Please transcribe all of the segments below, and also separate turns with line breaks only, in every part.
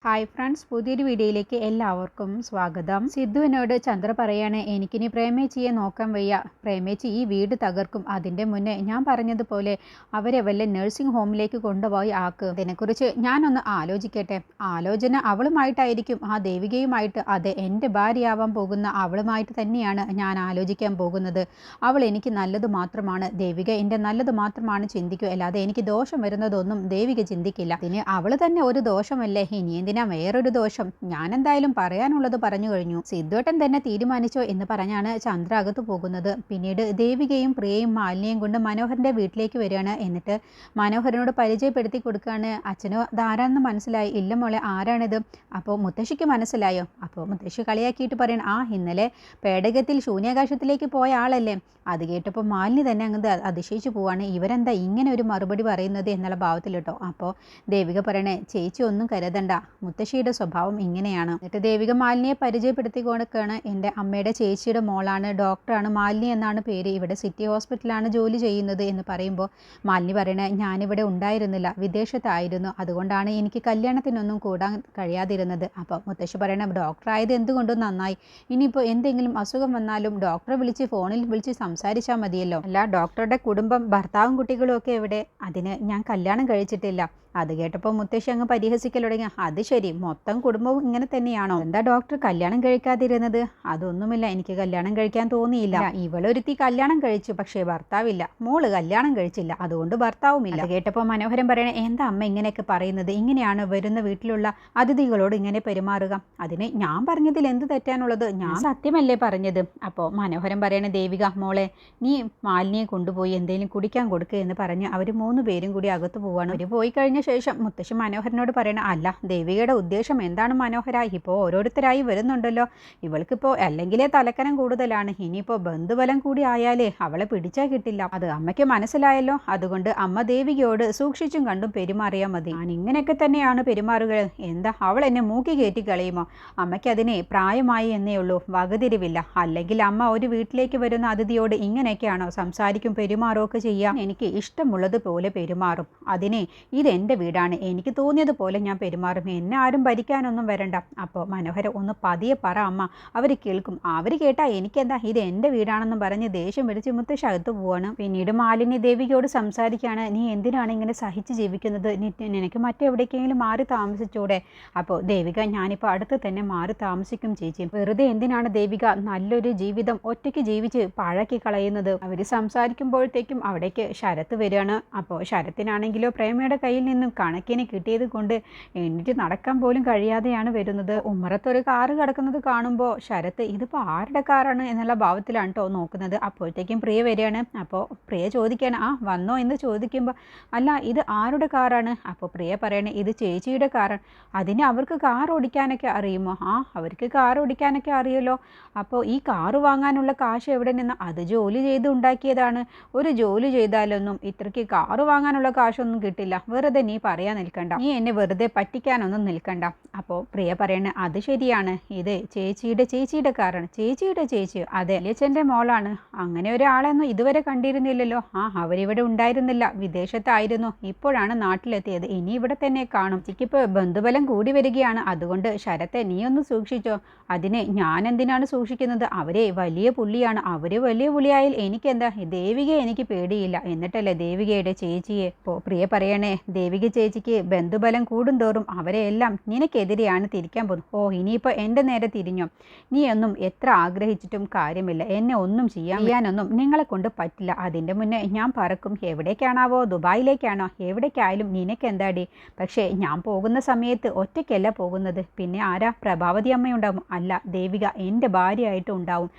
Hi friends, പുതിയൊരു വീഡിയോയിലേക്ക് എല്ലാവർക്കും സ്വാഗതം. സിദ്ധുവിനോട് ചന്ദ്ര പറയാണ്, എനിക്കിനി പ്രേമേച്ചിയെ നോക്കാൻ വയ്യ, പ്രേമേച്ചി ഈ വീട് തകർക്കും, അതിൻ്റെ മുന്നേ ഞാൻ പറഞ്ഞതുപോലെ അവരെ വല്ല നഴ്സിംഗ് ഹോമിലേക്ക് കൊണ്ടുപോയി ആക്ക്. അതിനെക്കുറിച്ച് ഞാനൊന്ന് ആലോചിക്കട്ടെ. ആലോചന അവളുമായിട്ടായിരിക്കും, ആ ദേവികയുമായിട്ട്. അതെ, എൻ്റെ ഭാര്യയാവാൻ പോകുന്ന അവളുമായിട്ട് തന്നെയാണ് ഞാൻ ആലോചിക്കാൻ പോകുന്നത്. അവൾ എനിക്ക് നല്ലത് മാത്രമാണ്, ദേവിക എൻ്റെ നല്ലത് മാത്രമാണ് ചിന്തിക്കുക, അല്ലാതെ എനിക്ക് ദോഷം വരുന്നതൊന്നും ദേവിക ചിന്തിക്കില്ല. അതിന് അവൾ തന്നെ ഒരു ദോഷമല്ലേ, ഇനി വേറൊരു ദോഷം. ഞാൻ എന്തായാലും പറയാനുള്ളത് പറഞ്ഞു കഴിഞ്ഞു. സിദ്ധുവേട്ടൻ തന്നെ തീരുമാനിച്ചോ എന്ന് പറഞ്ഞാണ് ചന്ദ്ര അകത്ത് പോകുന്നത്. പിന്നീട് ദേവികയും പ്രിയയും മാലിന്യം കൊണ്ട് മനോഹരന്റെ വീട്ടിലേക്ക് വരികയാണ്. എന്നിട്ട് മനോഹരനോട് പരിചയപ്പെടുത്തി കൊടുക്കുകയാണ്. അച്ഛനോ ഇതാരാണെന്ന് മനസ്സിലായി? ഇല്ല മോളെ, ആരാണിത്? അപ്പോൾ മുത്തശ്ശിക്ക് മനസ്സിലായോ? അപ്പോൾ മുത്തശ്ശി കളിയാക്കിയിട്ട് പറയണം, ഇന്നലെ പേടകത്തിൽ ശൂന്യാകാശത്തിലേക്ക് പോയ ആളല്ലേ. അത് കേട്ടപ്പോൾ മാലിനി തന്നെ അങ്ങ് അതിശയിച്ചു പോവാണ്. ഇവരെന്താ ഇങ്ങനെ ഒരു മറുപടി പറയുന്നത് എന്നുള്ള ഭാവത്തിൽ കേട്ടോ. അപ്പോൾ ദേവിക പറയണേ, ചേച്ചി ഒന്നും കരുതണ്ട, മുത്തശ്ശിയുടെ സ്വഭാവം ഇങ്ങനെയാണ്. എന്നിട്ട് ദേവിക മാലിനിയെ പരിചയപ്പെടുത്തി കൊടുക്കുകയാണ്. എൻ്റെ അമ്മയുടെ ചേച്ചിയുടെ മോളാണ്, ഡോക്ടറാണ്, മാലിനി എന്നാണ് പേര്, ഇവിടെ സിറ്റി ഹോസ്പിറ്റലാണ് ജോലി ചെയ്യുന്നത് എന്ന് പറയുമ്പോൾ മാലിനി പറയണേ, ഞാനിവിടെ ഉണ്ടായിരുന്നില്ല, വിദേശത്തായിരുന്നു, അതുകൊണ്ടാണ് എനിക്ക് കല്യാണത്തിനൊന്നും കൂടാൻ കഴിയാതിരുന്നത്. അപ്പോൾ മുത്തശ്ശി പറയണേ, ഡോക്ടറായത് എന്തുകൊണ്ടും നന്നായി, ഇനിയിപ്പോൾ എന്തെങ്കിലും അസുഖം വന്നാലും ഡോക്ടറെ വിളിച്ച് ഫോണിൽ വിളിച്ച് സംസാരിച്ചാൽ മതിയല്ലോ. അല്ല, ഡോക്ടറുടെ കുടുംബം, ഭർത്താവും കുട്ടികളും ഒക്കെ എവിടെ? അതിന് ഞാൻ കല്യാണം കഴിച്ചിട്ടില്ല. അത് കേട്ടപ്പോൾ മുത്തശ്ശി അങ്ങ് പരിഹസിക്കൽ തുടങ്ങി. അത് ശരി, മൊത്തം കുടുംബവും ഇങ്ങനെ തന്നെയാണോ? എന്താ ഡോക്ടർ കല്യാണം കഴിക്കാതിരുന്നത്? അതൊന്നുമില്ല, എനിക്ക് കല്യാണം കഴിക്കാൻ തോന്നിയില്ല. ഇവളൊരുത്തി കല്യാണം കഴിച്ചു, പക്ഷേ ഭർത്താവില്ല. മോള് കല്യാണം കഴിച്ചില്ല, അതുകൊണ്ട് ഭർത്താവുമില്ല. അത് കേട്ടപ്പോൾ മനോഹരൻ പറയണേ, എന്താ അമ്മ ഇങ്ങനെയൊക്കെ പറയുന്നത്? ഇങ്ങനെയാണ് വരുന്ന വീട്ടിലുള്ള അതിഥികളോട് ഇങ്ങനെ പെരുമാറുക? അതിന് ഞാൻ പറഞ്ഞതിൽ എന്ത് തെറ്റാനുള്ളത്? ഞാൻ സത്യമല്ലേ പറഞ്ഞത്. അപ്പോൾ മനോഹരൻ പറയണേ, ദേവിക മോളെ, നീ മാലിനിയെ കൊണ്ടുപോയി എന്തെങ്കിലും കുടിക്കാൻ കൊടുക്കുക എന്ന് പറഞ്ഞ് അവർ 3 പേരും കൂടി അകത്ത് പോവാണ്. അവർ പോയി കഴിഞ്ഞ ശേഷം മുത്തശ്ശി മനോഹരനോട് പറയണ, അല്ല ദേവികയുടെ ഉദ്ദേശം എന്താണ് മനോഹര? ഇപ്പോൾ ഓരോരുത്തരായി വരുന്നുണ്ടല്ലോ, ഇവൾക്കിപ്പോൾ അല്ലെങ്കിലേ തലക്കനം കൂടുതലാണ്, ഇനിയിപ്പോൾ ബന്ധുബലം കൂടി ആയാലേ അവളെ പിടിച്ചാൽ കിട്ടില്ല. അത് അമ്മയ്ക്ക് മനസ്സിലായല്ലോ, അതുകൊണ്ട് അമ്മ ദേവികയോട് സൂക്ഷിച്ചും കണ്ടും പെരുമാറിയാൽ മതി. ഞാൻ ഇങ്ങനെയൊക്കെ തന്നെയാണ് പെരുമാറുക. എന്താ അവൾ എന്നെ മൂക്കി കയറ്റി കളയുമോ? അമ്മയ്ക്ക് അതിനെ പ്രായമായി എന്നേ ഉള്ളൂ, വകതിരിവില്ല. അല്ലെങ്കിൽ അമ്മ ഒരു വീട്ടിലേക്ക് വരുന്ന അതിഥിയോട് ഇങ്ങനെയൊക്കെയാണോ സംസാരിക്കും, പെരുമാറുമൊക്കെ ചെയ്യാം? എനിക്ക് ഇഷ്ടമുള്ളത് പോലെ പെരുമാറും. അതിനെ ഇതെൻ്റെ വീടാണ്, എനിക്ക് തോന്നിയതുപോലെ ഞാൻ പെരുമാറും, എന്നെ ആരും ഭരിക്കാനൊന്നും വരണ്ട. അപ്പോൾ മനോഹര, ഒന്ന് പതിയെ പറ അമ്മ, അവർ കേൾക്കും. അവർ കേട്ടാൽ എനിക്കെന്താ, ഇത് എൻ്റെ വീടാണെന്നും പറഞ്ഞ് ദേഷ്യം പിടിച്ച് മുത്തശ്ശി അകത്ത് പോവാണ്. പിന്നീട് മാലിനി ദേവികയോട് സംസാരിക്കുകയാണ്, നീ എന്തിനാണ് ഇങ്ങനെ സഹിച്ച് ജീവിക്കുന്നത്? നിനക്ക് മറ്റെവിടേക്കെങ്കിലും മാറി താമസിച്ചൂടെ? അപ്പോൾ ദേവിക, ഞാനിപ്പോൾ അടുത്ത് തന്നെ മാറി താമസിക്കും ചേച്ചി. വെറുതെ എന്തിനാണ് ദേവിക നല്ലൊരു ജീവിതം ഒറ്റയ്ക്ക് ജീവിച്ച് പഴക്കി കളയുന്നത്? അവർ സംസാരിക്കുമ്പോഴത്തേക്കും അവിടേക്ക് ശരത്ത് വരികയാണ്. അപ്പോൾ ശരത്തിനാണെങ്കിലോ പ്രേമയുടെ കയ്യിൽ നിന്നും കണക്കിന് കിട്ടിയത് കൊണ്ട് എണീറ്റ് നടക്കാൻ പോലും കഴിയാതെയാണ് വരുന്നത്. ഉമ്മറത്തൊരു കാറ് കിടക്കുന്നത് കാണുമ്പോൾ ശരത്ത് ഇതിപ്പോൾ ആരുടെ കാറാണ് എന്നുള്ള ഭാവത്തിലാണ് കേട്ടോ നോക്കുന്നത്. അപ്പോഴത്തേക്കും പ്രിയ വരികയാണ്. അപ്പോൾ പ്രിയ ചോദിക്കുകയാണ്, വന്നോ എന്ന് ചോദിക്കുമ്പോൾ, അല്ല ഇത് ആരുടെ കാറാണ്? അപ്പോൾ പ്രിയ പറയണേ, ഇത് ചേച്ചിയുടെ കാറാണ്. അതിന് അവർക്ക് കാർ ഓടിക്കാനൊക്കെ അറിയുമോ? അവർക്ക് കാർ ഓടിക്കാനൊക്കെ അറിയുമല്ലോ. അപ്പോൾ ഈ കാറ് വാങ്ങാനുള്ള കാശ് എവിടെ നിന്ന്? അത് ജോലി ചെയ്ത് ഉണ്ടാക്കിയതാണ്. ഒരു ജോലി ചെയ്താലൊന്നും ഇത്രയ്ക്ക് കാറ് വാങ്ങാനുള്ള കാശൊന്നും കിട്ടില്ല. വെറുതെ നീ പറയാൻ നിൽക്കണ്ട, നീ എന്നെ വെറുതെ പറ്റിക്കാനൊന്നും നിൽക്കണ്ട. അപ്പോൾ പ്രിയ പറയണ, അത് ശരിയാണ്, ഇത് ചേച്ചിയുടെ കാറാണ്. ചേച്ചിയുടെ ചേച്ചി? അതെ, അച്ഛൻ്റെ മോളാണ്. അങ്ങനെ ഒരാളെയൊന്നും ഇതുവരെ കണ്ടിരുന്നില്ലല്ലോ. അവരിവിടെ ഉണ്ടായിരുന്നില്ല, വിദേശത്തായിരുന്നു, ഇപ്പോഴാണ് നാട്ടിലെത്തിയത്. ഇനി ഇവിടെ തന്നെ കാണും. ചേച്ചിക്കിപ്പോൾ ബന്ധുബലം കൂടി വരികയാണ്, അതുകൊണ്ട് ശരത്തെ നീ ഒന്ന് സൂക്ഷിച്ചോ. അതിനെ ഞാൻ എന്തിനാണ് സൂക്ഷിക്കുന്നത്? അവരെ വലിയ പുള്ളിയാണ്. അവര് വലിയ പുള്ളിയായാൽ എനിക്കെന്താ? ദേവിക എനിക്ക് പേടിയില്ല, എന്നിട്ടല്ലേ ദേവികയുടെ ചേച്ചിയെ. ഇപ്പോൾ പ്രിയ പറയണേ, ദേവിക ചേച്ചിക്ക് ബന്ധുബലം കൂടുന്തോറും അവരെയെല്ലാം നിനക്കെതിരെയാണ് തിരിക്കാൻ പോകുന്നത്. ഇനിയിപ്പോൾ എൻ്റെ നേരെ തിരിഞ്ഞോ? നീ ഒന്നും എത്ര ആഗ്രഹിച്ചിട്ടും കാര്യമില്ല, എന്നെ ഒന്നും ചെയ്യാനൊന്നും നിങ്ങളെ കൊണ്ട് പറ്റില്ല. അതിൻ്റെ മുന്നേ ഞാൻ പറക്കും. എവിടേക്കാണാവോ? ദുബായിലേക്കാണോ? എവിടേക്കായാലും നിനക്കെന്താടി? പക്ഷേ ഞാൻ പോകുന്ന സമയത്ത് ഒറ്റയ്ക്കല്ല പോകുന്നത്, പിന്നെ ആരാ? പ്രഭാവതി അമ്മയുണ്ടാവും. അല്ല, ദേവിക എൻ്റെ ഭാര്യയായിട്ട് ഉണ്ടാവും.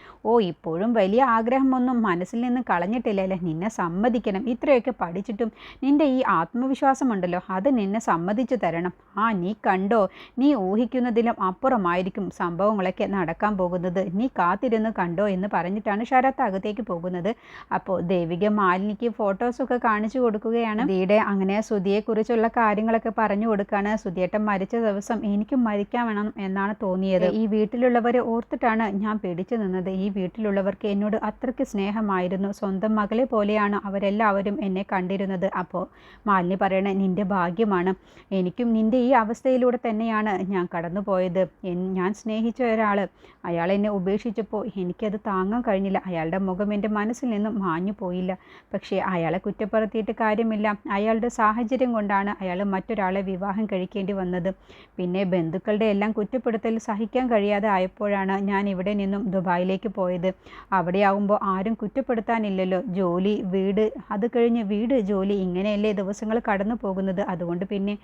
ഇപ്പോഴും വലിയ ആഗ്രഹമൊന്നും മനസ്സിൽ നിന്ന് കളഞ്ഞിട്ടില്ലല്ലേ? നിന്നെ സമ്മതിക്കണം. ഇത്രയൊക്കെ പഠിച്ചിട്ടും നിൻ്റെ ഈ ആത്മവിശ്വാസമുണ്ടല്ലോ, അത് നിന്നെ സമ്മതിച്ചു തരണം. നീ കണ്ടോ, നീ ഊഹിക്കുന്നതിലും അപ്പുറമായിരിക്കും സംഭവങ്ങളൊക്കെ നടക്കാൻ പോകുന്നത്. നീ കാത്തിരുന്ന് കണ്ടോ എന്ന് പറഞ്ഞിട്ടാണ് ശരത്ത് അകത്തേക്ക് പോകുന്നത്. അപ്പോൾ ദേവിക മാലിനിക്ക് ഫോട്ടോസൊക്കെ കാണിച്ചു കൊടുക്കുകയാണ്. ദീടെ അങ്ങനെ സുധിയെക്കുറിച്ചുള്ള കാര്യങ്ങളൊക്കെ പറഞ്ഞു കൊടുക്കുകയാണ്. സുധിയേട്ടൻ മരിച്ച ദിവസം എനിക്കും മരിക്കാൻ വേണം എന്നാണ് തോന്നിയത്. ഈ വീട്ടിലുള്ളവരെ ഓർത്തിട്ടാണ് ഞാൻ പിടിച്ചു നിന്നത്. ഈ വീട്ടിലുള്ളവർക്ക് എന്നോട് അത്രയ്ക്ക് സ്നേഹമായിരുന്നു, സ്വന്തം മകളെ പോലെയാണ് അവരെല്ലാവരും എന്നെ കണ്ടിരുന്നത്. അപ്പോൾ മാലിനി പറയണേ, നിൻ്റെ ഭാഗ്യമാണ്, എനിക്കും നിൻ്റെ ഈ അവസ്ഥയിലൂടെ തന്നെയാണ് കൂടിയാണ് ഞാൻ കടന്നുപോയത്. ഞാൻ സ്നേഹിച്ച ഒരാൾ അയാൾ എന്നെ ഉപേക്ഷിച്ചപ്പോൾ എനിക്കത് താങ്ങാൻ കഴിഞ്ഞില്ല. അയാളുടെ മുഖം എൻ്റെ മനസ്സിൽ നിന്നും മാഞ്ഞു പോയില്ല. പക്ഷേ അയാളെ കുറ്റപ്പെടുത്തിയിട്ട് കാര്യമില്ല. അയാളുടെ സാഹചര്യം കൊണ്ടാണ് അയാൾ മറ്റൊരാളെ വിവാഹം കഴിക്കേണ്ടി വന്നത്. പിന്നെ ബന്ധുക്കളുടെ എല്ലാം കുറ്റപ്പെടുത്തൽ സഹിക്കാൻ കഴിയാതെ ആയപ്പോഴാണ് ഞാൻ ഇവിടെ നിന്നും ദുബായിലേക്ക് പോയത്. അവിടെയാവുമ്പോൾ ആരും കുറ്റപ്പെടുത്താനില്ലല്ലോ. ജോലി, വീട്, അത് കഴിഞ്ഞ് വീട്, ജോലി, ഇങ്ങനെയല്ലേ ദിവസങ്ങൾ കടന്നു പോകുന്നത്. അതുകൊണ്ട് പിന്നെ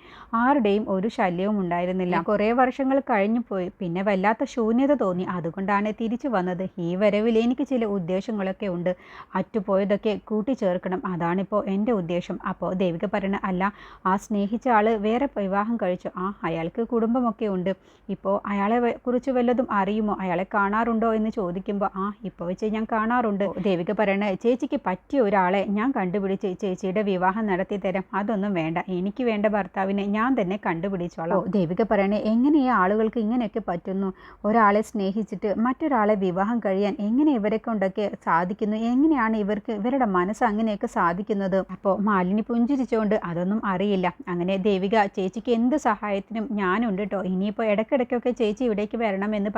ആരുടെയും ഒരു ശല്യവും ഉണ്ടായിരുന്നില്ല. കുറേ വർഷങ്ങൾ കഴിഞ്ഞു പോയി. പിന്നെ വല്ലാത്ത ശൂന്യത തോന്നി. അതുകൊണ്ടാണ് തിരിച്ചു വന്നത്. ഈ വരവിൽ എനിക്ക് ചില ഉദ്ദേശങ്ങളൊക്കെ ഉണ്ട്. അറ്റുപോയതൊക്കെ കൂട്ടിച്ചേർക്കണം. അതാണിപ്പോൾ എൻ്റെ ഉദ്ദേശം. അപ്പോൾ ദേവിക പറയണ, അല്ല, ആ സ്നേഹിച്ച ആൾ വേറെ വിവാഹം കഴിച്ചു. അയാൾക്ക് കുടുംബമൊക്കെ ഉണ്ട്. ഇപ്പോൾ അയാളെ കുറിച്ച് വല്ലതും അറിയുമോ? അയാളെ കാണാറുണ്ടോ എന്ന് ചോദിക്കുമ്പോൾ ഇപ്പോൾ വെച്ച് ഞാൻ കാണാറുണ്ട്. ദേവിക പറയണ, ചേച്ചിക്ക് പറ്റിയ ഒരാളെ ഞാൻ കണ്ടുപിടിച്ച് ചേച്ചിയുടെ വിവാഹം നടത്തി തരാം. അതൊന്നും വേണ്ട, എനിക്ക് വേണ്ട ഭർത്താവിനെ ഞാൻ തന്നെ കണ്ടുപിടിച്ചോളാം. ദേവിക പറയണേ, എങ്ങനെയാ ആളുകൾക്ക് ഇങ്ങനെയൊക്കെ പറ്റുന്നു? ഒരാളെ സ്നേഹിച്ചിട്ട് മറ്റൊരാളെ വിവാഹം കഴിയാൻ എങ്ങനെ ഇവരെ കൊണ്ടൊക്കെ സാധിക്കുന്നു? എങ്ങനെയാണ് ഇവരുടെ മനസ്സ് അങ്ങനെയൊക്കെ സാധിക്കുന്നത്? അപ്പോൾ മാലിനി പുഞ്ചിരിച്ചുകൊണ്ട്, അതൊന്നും അറിയില്ല. അങ്ങനെ ദേവിക, ചേച്ചിക്ക് എന്ത് സഹായത്തിനും ഞാനുണ്ട് കേട്ടോ. ഇനിയിപ്പോൾ ഇടയ്ക്കിടയ്ക്കൊക്കെ ചേച്ചി ഇവിടേക്ക് വരണമെന്ന്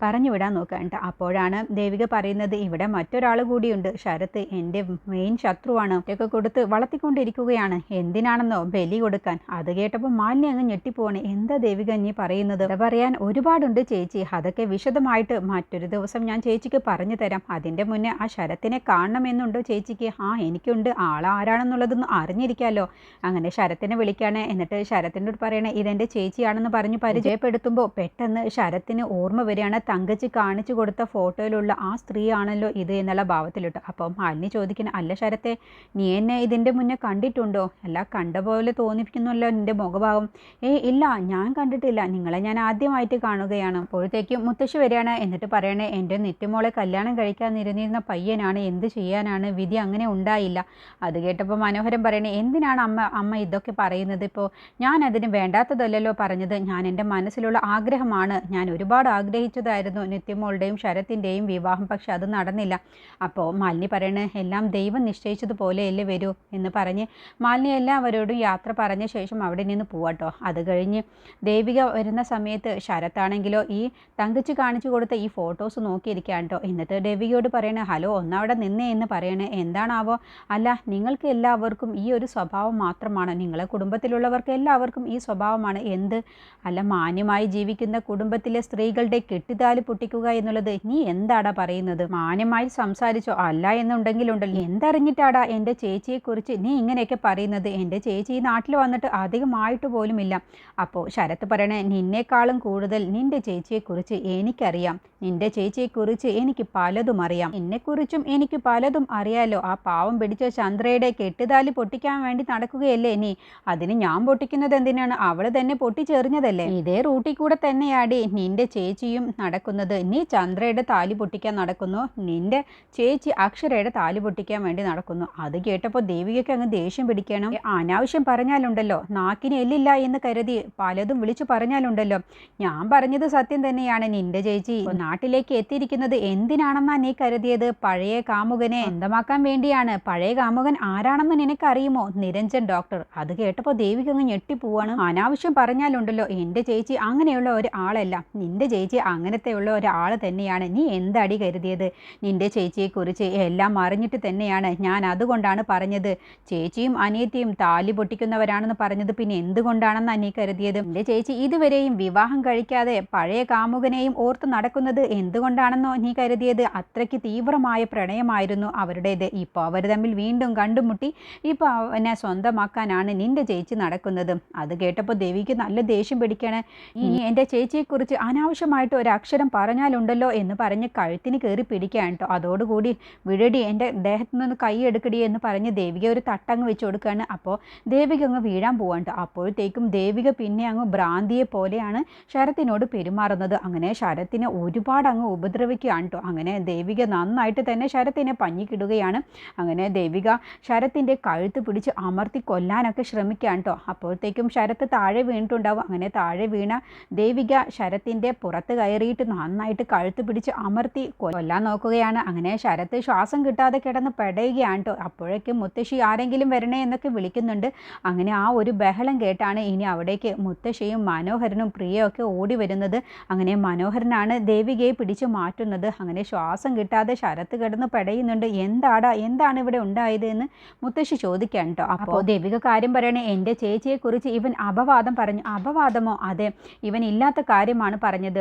പറഞ്ഞു വിടാൻ നോക്കണ്ട. അപ്പോഴാണ് ദേവിക പറയുന്നത്, ഇവിടെ മറ്റൊരാൾ കൂടിയുണ്ട്, ശരത്ത്, എൻ്റെ മെയിൻ ശത്രുവാണ്. ഒക്കെ കൊടുത്ത് വളർത്തിക്കൊണ്ടിരിക്കുകയാണ്. എന്തിനാണെന്നോ? ബലി കൊടുക്കാൻ. അത് കേട്ടപ്പോൾ മാലിനി അങ്ങ് ഞെട്ടിപ്പോവാണ്. എന്താ ദേവിക നീ പറയുന്നത്? പറയാൻ ഒരുപാടുണ്ട് ചേച്ചി. അതൊക്കെ വിശദമായിട്ട് മറ്റൊരു ദിവസം ഞാൻ ചേച്ചിക്ക് പറഞ്ഞു തരാം. അതിൻ്റെ മുന്നേ ആ ശരത്തിനെ കാണണമെന്നുണ്ടോ ചേച്ചിക്ക്? എനിക്കുണ്ട്. ആളാരാണെന്നുള്ളതൊന്നും അറിഞ്ഞിരിക്കാമല്ലോ. അങ്ങനെ ശരത്തിനെ വിളിക്കുകയാണ്. എന്നിട്ട് ശരത്തിനോട് പറയണേ, ഇതെൻ്റെ ചേച്ചിയാണെന്ന് പറഞ്ഞ് പരിചയപ്പെടുത്തുമ്പോൾ പെട്ടെന്ന് ശരത്തിന് ഓർമ്മ വരികയാണ്, തങ്കച്ചി കാണിച്ചു കൊടുത്ത ഫോട്ടോയിലുള്ള ആ സ്ത്രീ ആണല്ലോ ഇത് എന്നുള്ള ഭാവത്തിലിട്ട്. അപ്പോൾ മാലിനി ചോദിക്കണം, അല്ല ശരത്തെ, നീ എന്നെ ഇതിൻ്റെ മുന്നേ കണ്ടിട്ടുണ്ടോ? അല്ല, കണ്ട പോലെ തോന്നിപ്പിക്കുന്നല്ലോ എൻ്റെ മുഖഭാവം. ഇല്ല, ഞാൻ കണ്ടിട്ടില്ല. നിങ്ങളെ ഞാൻ ആദ്യമായിട്ട് കാണുകയാണ്. അപ്പോഴത്തേക്കും മുത്തശ്ശി വരികയാണ്. എന്നിട്ട് പറയണേ, എൻ്റെ നെറ്റുമോളെ കല്യാണം കഴിക്കാനിരുന്നിരുന്ന പയ്യനാണ്. എന്ത് ചെയ്യാനാണ്, വിധി അങ്ങനെ ഉണ്ടായില്ല. അത് കേട്ടപ്പോൾ മനോഹരൻ പറയണേ, എന്തിനാണ് അമ്മ ഇതൊക്കെ പറയുന്നത്? ഇപ്പോൾ ഞാൻ അതിന് വേണ്ടാത്തതല്ലല്ലോ പറഞ്ഞത്. ഞാൻ എൻ്റെ മനസ്സിലുള്ള ആഗ്രഹമാണ്. ഞാൻ ഒരുപാട് ആഗ്രഹിച്ചതായിരുന്നു നിത്യമോളുടെയും ശരത്തിൻ്റെയും വിവാഹം. പക്ഷെ അത് നടന്നില്ല. അപ്പോൾ മാലിനി പറയണേ, എല്ലാം ദൈവം നിശ്ചയിച്ചതുപോലെയല്ലേ വരൂ എന്ന് പറഞ്ഞ് മാലിനി എല്ലാവരോടും യാത്ര പറഞ്ഞ ശേഷം അവിടെ നിന്ന് പോവാട്ടോ. അത് കഴിഞ്ഞ് ദേവിക വരുന്ന സമയത്ത് ശരത്താണെങ്കിലോ ഈ തങ്കച്ചി കാണിച്ചു കൊടുത്ത ഈ ഫോട്ടോസ് നോക്കിയിരിക്കാൻ കേട്ടോ. എന്നിട്ട് ദേവികയോട് പറയണേ, ഹലോ, ഒന്നവിടെ നിന്നേ എന്ന് പറയണേ. എന്താണാവോ? അല്ല, നിങ്ങൾക്ക് എല്ലാവർക്കും ഈ ഒരു സ്വഭാവം മാത്രമാണ്? നിങ്ങളെ കുടുംബത്തിലുള്ളവർക്ക് എല്ലാവർക്കും ഈ സ്വഭാവമാണ്? എന്ത്? അല്ല, മാന്യമായി ജീവിക്കുന്ന കുടുംബത്തിലെ സ്ത്രീകളുടെ കെട്ടിത്താലി പൊട്ടിക്കുക എന്നുള്ളത് നീ എന്താടാ പറയുന്നത്? മാന്യമായി സംസാരിച്ചോ? അല്ല എന്നുണ്ടെങ്കിലുണ്ടല്ലോ, എന്തറിഞ്ഞിട്ടാടാ എൻ്റെ ചേച്ചിയെക്കുറിച്ച് നീ ഇങ്ങനെയൊക്കെ പറയുന്നത്? എൻ്റെ ചേച്ചി ഈ നാട്ടിൽ വന്നിട്ട് അധികമായിട്ട് പോലുമില്ല. അപ്പോൾ ശരത്ത് പറയണേ, നിന്നേക്കാളും കൂടുതൽ നിൻ്റെ ചേച്ചിയെക്കുറിച്ച് എനിക്കറിയാം. നിൻ്റെ ചേച്ചിയെക്കുറിച്ച് എനിക്ക് പലതും അറിയാം. എന്നെക്കുറിച്ചും എനിക്ക് പലതും അറിയാലോ. ആ പാവം പിടിച്ച ചന്ദ്രയുടെ കെട്ടുതാലി പൊട്ടിക്കാൻ വേണ്ടി നടക്കുകയല്ലേ നീ? അതിന് ഞാൻ പൊട്ടിക്കുന്നത് എന്തിനാണ്? അവള് തന്നെ പൊട്ടിച്ചെറിഞ്ഞതല്ലേ? ഇതേ റൂട്ടിൽ കൂടെ തന്നെയാടി നിൻ്റെ ചേച്ചിയും നടക്കുന്നത്. നീ ചന്ദ്രയുടെ താലി പൊട്ടിക്കാൻ നടക്കുന്നു, നിൻ്റെ ചേച്ചി അക്ഷരയുടെ താലി പൊട്ടിക്കാൻ വേണ്ടി നടക്കുന്നു. അത് കേട്ടപ്പോൾ ദേവികയ്ക്ക് അങ്ങ് ദേഷ്യം പിടിക്കണം. അനാവശ്യം പറഞ്ഞാലുണ്ടല്ലോ, നാക്കിന് എല്ലില്ല എന്ന് കരുതി പലതും വിളിച്ചു പറഞ്ഞാലുണ്ടല്ലോ. ഞാൻ പറഞ്ഞത് സത്യം തന്നെയാണ്. നിൻ്റെ ചേച്ചി നാട്ടിലേക്ക് എത്തിയിരിക്കുന്നത് എന്തിനാണെന്നാ നീ കരുതിയത്? പഴയ കാമുകനെ സ്വന്തമാക്കാൻ വേണ്ടിയാണ്. പഴയ കാമുകൻ ആരാണെന്ന് നിനക്കറിയുമോ? നിരഞ്ജൻ ഡോക്ടർ. അത് കേട്ടപ്പോൾ ദേവിക അങ്ങ് ഞെട്ടിപ്പോവാണ്. അനാവശ്യം പറഞ്ഞാലുണ്ടല്ലോ, എൻ്റെ ചേച്ചി അങ്ങനെയുള്ള ഒരു ആളല്ല. നിൻ്റെ ചേച്ചി അങ്ങനത്തെയുള്ള ഒരാൾ തന്നെയാണ്. നീ എന്താടി കരുതിയത്? നിൻ്റെ ചേച്ചിയെക്കുറിച്ച് എല്ലാം അറിഞ്ഞിട്ട് തന്നെയാണ് ഞാൻ അതുകൊണ്ടാണ് പറഞ്ഞത്. ചേച്ചിയും അനിയത്തിയും താലി പൊട്ടിക്കുന്നവരാണെന്ന് പറഞ്ഞത് പിന്നെ എന്തുകൊണ്ടാണെന്നാണ് നീ കരുതിയത്? എൻ്റെ ചേച്ചി ഇതുവരെയും വിവാഹം കഴിക്കാതെ പഴയ കാമുകനെയും ഓർത്ത് നടക്കുന്നത് എന്തുകൊണ്ടാണെന്നോ നീ കരുതിയത്? അത്രയ്ക്ക് തീവ്രമായ പ്രണയമായിരുന്നു അവരുടേത്. ഇപ്പോൾ അവർ തമ്മിൽ വീണ്ടും കണ്ടുമുട്ടി. ഇപ്പോൾ അവനെ സ്വന്തമാക്കാനാണ് നിൻ്റെ ചേച്ചി നടക്കുന്നത്. അത് കേട്ടപ്പോൾ ദേവിക്ക് നല്ല ദേഷ്യം പിടിക്കണേ. ഇനി എൻ്റെ ചേച്ചിയെക്കുറിച്ച് അനാവശ്യമായിട്ട് ഒരക്ഷരം പറഞ്ഞാലുണ്ടല്ലോ എന്ന് പറഞ്ഞ് കഴുത്തിന് കയറി പിടിക്കാൻ കേട്ടോ. അതോടുകൂടി വിഴടി, എൻ്റെ ദേഹത്തു നിന്ന് കൈ എടുക്കടി എന്ന് പറഞ്ഞ് ദേവിക ഒരു തട്ടങ്ങ് വെച്ച് കൊടുക്കുകയാണ്. അപ്പോൾ ദേവിക അങ്ങ് വീഴാൻ പോവാണ്ട്. അപ്പോഴത്തേക്കും ദേവിക പിന്നെ അങ്ങ് ഭ്രാന്തിയെ പോലെയാണ് ശരത്തിനോട് പെരുമാറുന്നത്. അങ്ങനെ ശരത്തിനെ ഒരുപാട് അങ്ങ് ഉപദ്രവിക്കുകയാണ് കേട്ടോ. അങ്ങനെ ദേവിക നന്നായിട്ട് തന്നെ ശരത്തിനെ പഞ്ഞിക്കിടുകയാണ്. അങ്ങനെ ദേവിക ശരത്തിൻ്റെ കഴുത്ത് പിടിച്ച് അമർത്തി കൊല്ലാനൊക്കെ ശ്രമിക്കുകയാണ് കേട്ടോ. അപ്പോഴത്തേക്കും ശരത്ത് താഴെ വീണിട്ടുണ്ടാവും. അങ്ങനെ താഴെ വീണ ദേവിക ശരത്തിൻ്റെ പുറത്ത് കയറിയിട്ട് നന്നായിട്ട് കഴുത്ത് പിടിച്ച് അമർത്തി കൊല്ലാൻ നോക്കുകയാണ്. അങ്ങനെ ശരത്ത് ശ്വാസം കിട്ടാതെ കിടന്ന് പെടയുകയാണ് കേട്ടോ. അപ്പോഴേക്കും മുത്തശ്ശി ആരെങ്കിലും വരണേ എന്നൊക്കെ വിളിക്കുന്നുണ്ട്. അങ്ങനെ ആ ഒരു ബഹളം കേട്ടാണ് ഇനി അവിടേക്ക് മുത്തശ്ശി നിമിഷയും മനോഹരനും പ്രിയയൊക്കെ ഓടി വരുന്നത്. അങ്ങനെ മനോഹരനാണ് ദേവികയെ പിടിച്ചു മാറ്റുന്നത്. അങ്ങനെ ശ്വാസം കിട്ടാതെ ശരത്ത് കിടന്ന് പെടയുന്നുണ്ട്. എന്താണ് ഇവിടെ ഉണ്ടായത് എന്ന് മുത്തശ്ശി ചോദിക്കാൻ കേട്ടോ. അപ്പോൾ ദേവിക കാര്യം പറയണേ, എൻ്റെ ചേച്ചിയെക്കുറിച്ച് ഇവൻ അപവാദം പറഞ്ഞു. അപവാദമോ? അതെ, ഇവൻ ഇല്ലാത്ത കാര്യമാണ് പറഞ്ഞത്.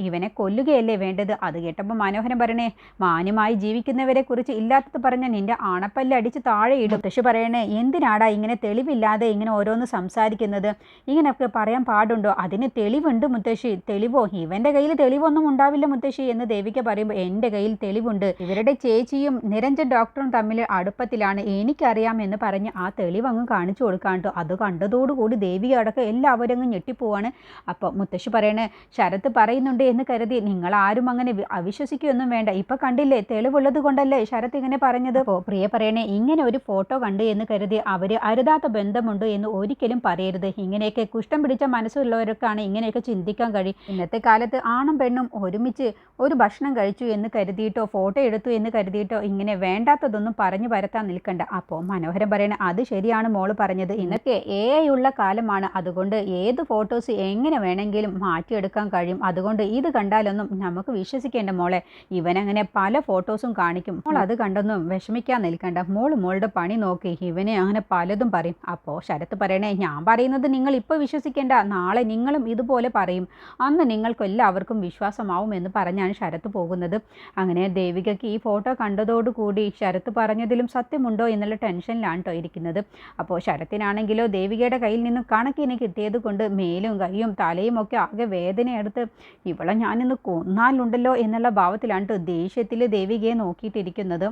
ഇവനെ കൊല്ലുകയല്ലേ വേണ്ടത്. അത് കേട്ടപ്പോൾ മനോഹരൻ പറയണേ, മാന്യമായി ജീവിക്കുന്നവരെ കുറിച്ച് ഇല്ലാത്തത് പറഞ്ഞ നിന്റെ ആണപ്പല്ല് അടിച്ച് താഴെ ഇടും. മുത്തശ്ശി പറയണേ, എന്തിനാടാ ഇങ്ങനെ തെളിവില്ലാതെ ഇങ്ങനെ ഓരോന്ന് സംസാരിക്കുന്നത്? ഇങ്ങനെയൊക്കെ പറയാൻ പാടുണ്ടോ? അതിന് തെളിവുണ്ട് മുത്തശ്ശി. തെളിവോ? ഇവൻ്റെ കയ്യിൽ തെളിവൊന്നും ഉണ്ടാവില്ല മുത്തശ്ശി എന്ന് ദേവിക പറയുമ്പോൾ, എൻ്റെ കയ്യിൽ തെളിവുണ്ട്. ഇവരുടെ ചേച്ചിയും നിരഞ്ജൻ ഡോക്ടറും തമ്മിൽ അടുപ്പത്തിലാണ്, എനിക്കറിയാം എന്ന് പറഞ്ഞ് ആ തെളിവ് അങ്ങ് കാണിച്ചു കൊടുക്കാണ്ടോ. അത് കണ്ടതോടുകൂടി ദേവിക അടക്കം എല്ലാവരും അങ്ങ് ഞെട്ടിപ്പോവാണ്. അപ്പോൾ മുത്തശ്ശി പറയണേ, ശരത്ത് പറയുന്നുണ്ട് എന്ന് കരുതി നിങ്ങൾ ആരും അങ്ങനെ അവിശ്വസിക്കുകയൊന്നും വേണ്ട. ഇപ്പം കണ്ടില്ലേ, തെളിവുള്ളത് കൊണ്ടല്ലേ ശരത്ത് ഇങ്ങനെ പറഞ്ഞത്. അപ്പോൾ പ്രിയ പറയണേ, ഇങ്ങനെ ഒരു ഫോട്ടോ കണ്ടു എന്ന് കരുതി അവർ അരുതാത്ത ബന്ധമുണ്ട് എന്ന് ഒരിക്കലും പറയരുത്. ഇങ്ങനെയൊക്കെ കുഷ്ഠം പിടിച്ച മനസ്സുള്ളവർക്കാണ് ഇങ്ങനെയൊക്കെ ചിന്തിക്കാൻ കഴിയും. ഇന്നത്തെ കാലത്ത് ആണും പെണ്ണും ഒരുമിച്ച് ഒരു ഭക്ഷണം കഴിച്ചു എന്ന് കരുതിയിട്ടോ ഫോട്ടോ എടുത്തു എന്ന് കരുതിയിട്ടോ ഇങ്ങനെ വേണ്ടാത്തതൊന്നും പറഞ്ഞു വരത്താൻ നിൽക്കണ്ട. അപ്പോൾ മനോഹരൻ പറയണേ, അത് ശരിയാണ് മോള് പറഞ്ഞത്. ഇന്നൊക്കെ AI ഉള്ള കാലമാണ്. അതുകൊണ്ട് ഏത് ഫോട്ടോസ് എങ്ങനെ വേണമെങ്കിലും മാറ്റിയെടുക്കാൻ കഴിയും. അതുകൊണ്ട് ഇത് കണ്ടാലൊന്നും നമുക്ക് വിശ്വസിക്കേണ്ട മോളെ. ഇവനങ്ങനെ പല ഫോട്ടോസും കാണിക്കും. മോൾ അത് കണ്ടൊന്നും വിഷമിക്കാൻ നിൽക്കണ്ട. മോളുടെ പണി നോക്കി. ഇവനെ അങ്ങനെ പലതും പറയും. അപ്പോൾ ശരത്ത് പറയണേ, ഞാൻ പറയുന്നത് നിങ്ങൾ ഇപ്പോൾ വിശ്വസിക്കേണ്ട. നാളെ നിങ്ങളും ഇതുപോലെ പറയും. അന്ന് നിങ്ങൾക്ക് എല്ലാവർക്കും വിശ്വാസമാവും എന്ന് പറഞ്ഞാണ് ശരത്ത് പോകുന്നത്. അങ്ങനെ ദേവികയ്ക്ക് ഈ ഫോട്ടോ കണ്ടതോടുകൂടി ശരത്ത് പറഞ്ഞതിലും സത്യമുണ്ടോ എന്നുള്ള ടെൻഷനിലാണ് കേട്ടോ ഇരിക്കുന്നത്. അപ്പോൾ ശരത്തിനാണെങ്കിലോ ദേവികയുടെ കയ്യിൽ നിന്നും കണക്കിന് കിട്ടിയത് കൊണ്ട് മേലും കൈയും തലയും ഒക്കെ ആകെ വേദനയെടുത്ത് ഇവളെ ഞാനിന്ന് കൊന്നാലുണ്ടല്ലോ എന്നുള്ള ഭാവത്തിലാണ് ദേഷ്യത്തിൽ ദേവികയെ നോക്കിയിട്ടിരിക്കുന്നത്.